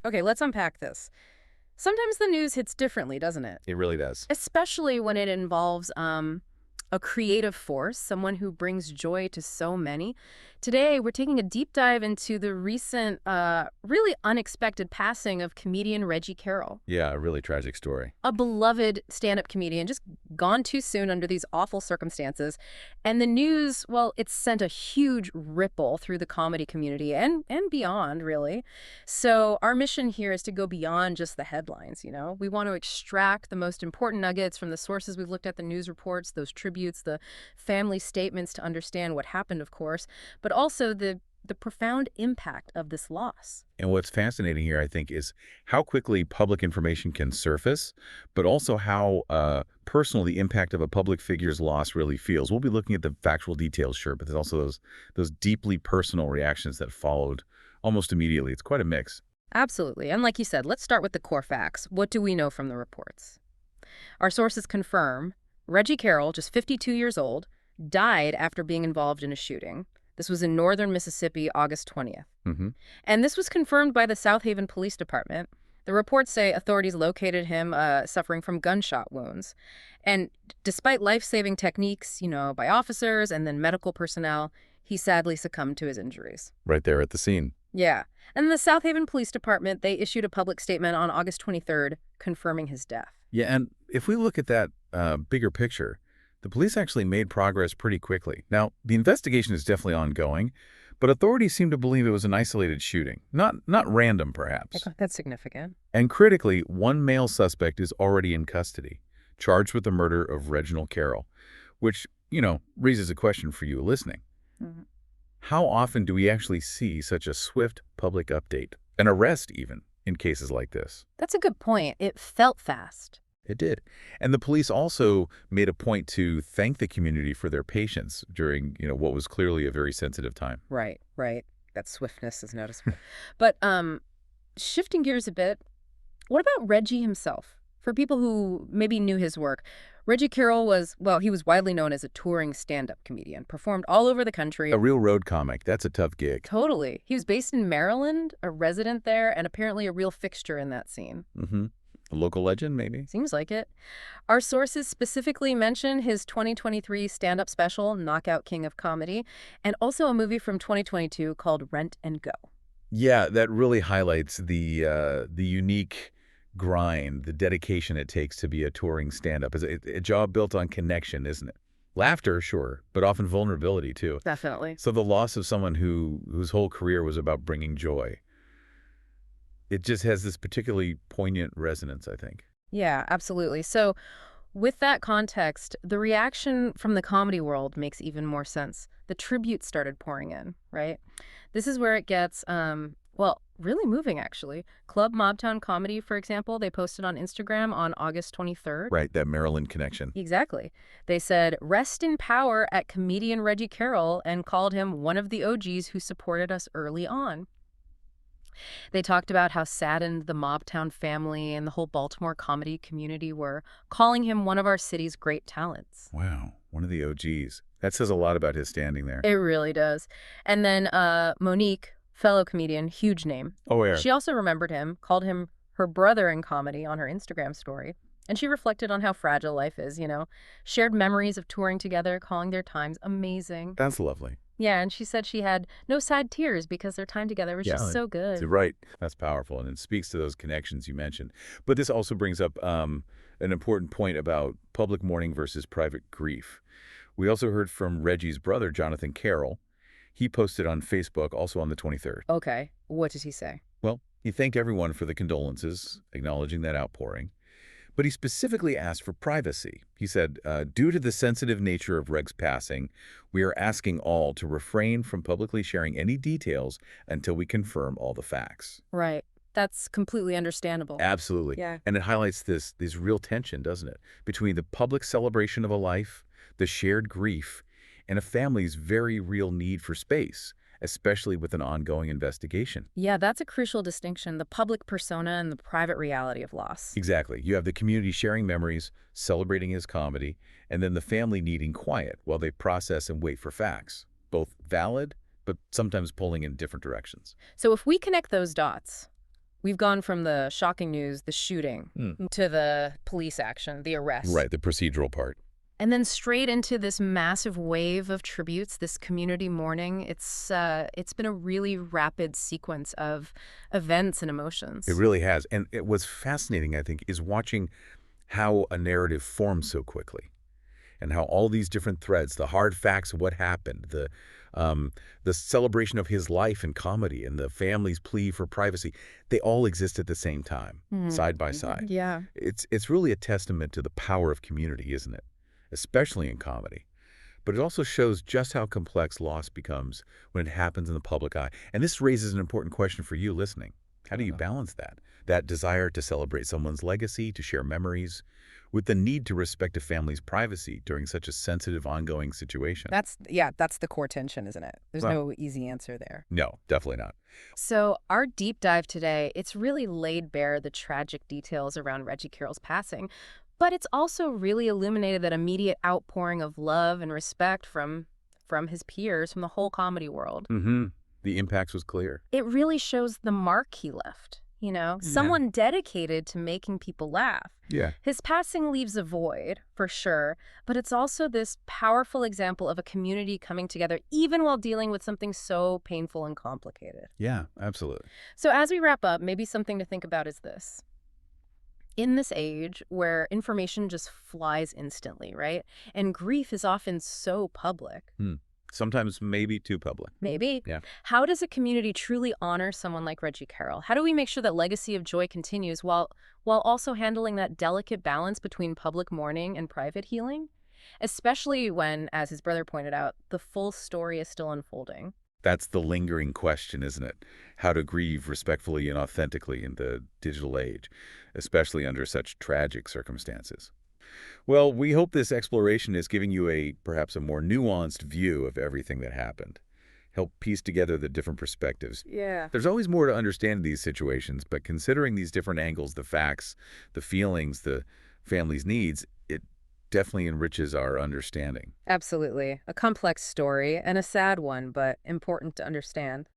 Okay, let's unpack this. Sometimes the news hits differently, doesn't it? It really does. Especially when it involves a creative force, someone who brings joy to so many. Today, we're taking a deep dive into the recent, really unexpected passing of comedian Reggie Carroll, Yeah, a really tragic story. a beloved stand-up comedian, just gone too soon under these awful circumstances. And the news, well, it's sent a huge ripple through the comedy community and beyond, really. So our mission here is to go beyond just the headlines, you know? We want to extract the most important nuggets from the sources we've looked at, the news reports, those tributes, the family statements to understand what happened, of course, but also the profound impact of this loss. And what's fascinating here, I think, is how quickly public information can surface, but also how personal the impact of a public figure's loss really feels. We'll be looking at the factual details, sure, but there's also those deeply personal reactions that followed almost immediately. It's quite a mix. Absolutely. And like you said, let's start with the core facts. What do we know from the reports? Our sources confirm Reggie Carroll, just 52 years old, died after being involved in a shooting. This was in northern Mississippi, August 20th. Hmm. And this was confirmed by the South Haven Police Department. The reports say authorities located him suffering from gunshot wounds. And despite life-saving techniques, by officers and then medical personnel, he sadly succumbed to his injuries. Right there at the scene. Yeah. And the South Haven Police Department, they issued a public statement on August 23rd confirming his death. Yeah, and if we look at that bigger picture, the police actually made progress pretty quickly. Now, the investigation is definitely ongoing, but authorities seem to believe it was an isolated shooting, not random, perhaps. Okay, that's significant. And critically, one male suspect is already in custody, charged with the murder of Reginald Carroll, which, raises a question for you listening. Mhm. How often do we actually see such a swift public update, an arrest even, in cases like this? That's a good point. It felt fast. It did. And the police also made a point to thank the community for their patience during, what was clearly a very sensitive time. Right, right. That swiftness is noticeable. But shifting gears a bit, what about Reggie himself? For people who maybe knew his work, Reggie Carroll he was widely known as a touring stand-up comedian, performed all over the country. A real road comic, that's a tough gig. Totally. He was based in Maryland, a resident there, and apparently a real fixture in that scene. Mm-hmm. A local legend, maybe? Seems like it. Our sources specifically mention his 2023 stand-up special, Knockout King of Comedy, and also a movie from 2022 called Rent and Go. Yeah, that really highlights the unique grind, the dedication it takes to be a touring stand-up. It's a job built on connection, isn't it? Laughter, sure, but often vulnerability, too. Definitely. So the loss of someone whose whole career was about bringing joy, it just has this particularly poignant resonance, I think. Yeah, absolutely. So with that context, the reaction from the comedy world makes even more sense. The tributes started pouring in, right? This is where it gets, really moving, actually. Club Mobtown Comedy, for example, they posted on Instagram on August 23rd. Right, that Maryland connection. Exactly. They said, "Rest in power at comedian Reggie Carroll," and called him one of the OGs who supported us early on. They talked about how saddened the Mobtown family and the whole Baltimore comedy community were, calling him one of our city's great talents. Wow, one of the OGs. That says a lot about his standing there. It really does. And then Monique, fellow comedian, huge name. Oh, yeah. She also remembered him, called him her brother in comedy on her Instagram story. And she reflected on how fragile life is, shared memories of touring together, calling their times amazing. That's lovely. Yeah, and she said she had no sad tears because their time together was just so good. Right. That's powerful, and it speaks to those connections you mentioned. But this also brings up an important point about public mourning versus private grief. We also heard from Reggie's brother, Jonathan Carroll. He posted on Facebook, also on the 23rd. Okay, what did he say? Well, he thanked everyone for the condolences, acknowledging that outpouring. But he specifically asked for privacy. He said, due to the sensitive nature of Reg's passing, we are asking all to refrain from publicly sharing any details until we confirm all the facts. Right. That's completely understandable. Absolutely. Yeah. And it highlights this real tension, doesn't it? Between the public celebration of a life, the shared grief, and a family's very real need for space, especially with an ongoing investigation. Yeah, that's a crucial distinction, the public persona and the private reality of loss. Exactly. You have the community sharing memories, celebrating his comedy, and then the family needing quiet while they process and wait for facts, both valid, but sometimes pulling in different directions. So if we connect those dots, We've gone from the shocking news, the shooting, Mm. to the police action, the arrest, Right, the procedural part. and then straight into this massive wave of tributes, this community mourning. It's been a really rapid sequence of events and It emotions. really has. And what's fascinating, I think, is watching how a narrative forms so quickly and how all these different threads, the hard facts of what happened, um, the celebration of his life in comedy and the family's plea for privacy, they all exist at the same time, side by side. Yeah. It's really a testament to the power of community, isn't it? Especially in comedy. But it also shows just how complex loss becomes when it happens in the public eye. And this raises an important question for you listening. How do you balance that? That desire to celebrate someone's legacy, to share memories, with the need to respect a family's privacy during such a sensitive, ongoing situation? That's the core tension, isn't it? There's Well, no easy answer there. no, definitely not. So our deep dive today, it's really laid bare the tragic details around Reggie Carroll's passing, but it's also really illuminated that immediate outpouring of love and respect from his peers, from the whole comedy world. Mm-hmm. The impacts was clear. It really shows the mark he left, Yeah. someone dedicated to making people laugh. Yeah. His passing leaves a void, for sure, but it's also this powerful example of a community coming together even while dealing with something so painful and complicated. Yeah, absolutely. So as we wrap up, maybe something to think about is this. In this age where information just flies instantly, right? And grief is often so public. Sometimes maybe too public. Maybe. Yeah. How does a community truly honor someone like Reggie Carroll? How do we make sure that legacy of joy continues while also handling that delicate balance between public mourning and private healing? Especially when, as his brother pointed out, the full story is still unfolding. That's the lingering question, isn't it? How to grieve respectfully and authentically in the digital age, especially under such tragic circumstances. Well, we hope this exploration is giving you perhaps a more nuanced view of everything that happened. Help piece together the different perspectives. Yeah. There's always more to understand in these situations, but considering these different angles, the facts, the feelings, the family's needs, it definitely enriches our understanding. Absolutely. A complex story and a sad one, but important to understand.